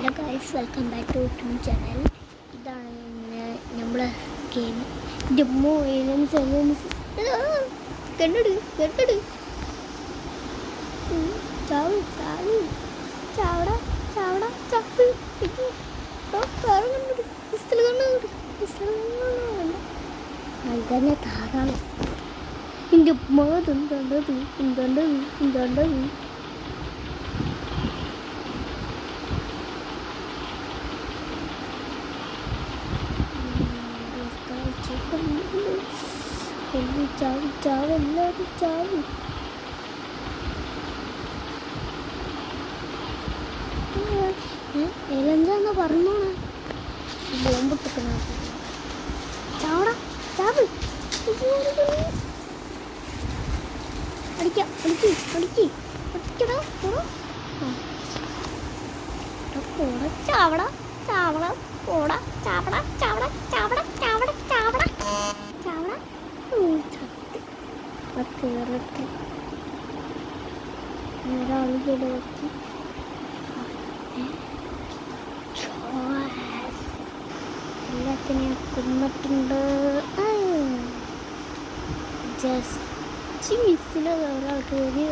Hello guys, welcome back to YouTube channel. ഇതാണ് നമ്മളെ game. Jammu കണ്ടു ചാവ് ചാവ് ചാവട ചാവട ചപ്പ് അതന്നെ ധാരാളം. എൻ്റെ ഉമ്മത് എന്തുണ്ടത് ചാവ് എല്ലാവരും ചാവ്. ഏലഞ്ചാന്ന് പറഞ്ഞോണ ബോംബിട്ടിക്കണ ചാവട ചാവ് അടിക്കടാ ചാവട ചാവട പോട ചാവട ചാവട ചാവട ചാവട ചാവട ചാവട കേറട്ടെ ഒരാൾ കിടക്കി എല്ലാത്തിനെയും കൊന്നിട്ടുണ്ട്. ജസ്റ്റ് മിസ്സിൽ ഒരാൾ കയറി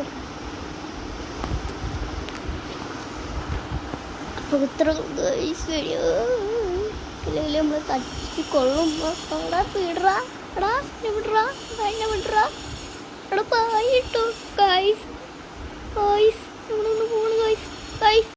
ഇല്ലെങ്കിൽ നമ്മൾ തട്ടിക്കൊള്ളുമ്പോ അവിടെ വിടറാ എടാ വിടറാ എന്നെ വിടറാ എടാ പായിട്ടു ഗൈസ് നമ്മളൊന്ന് പോണു ഗൈസ്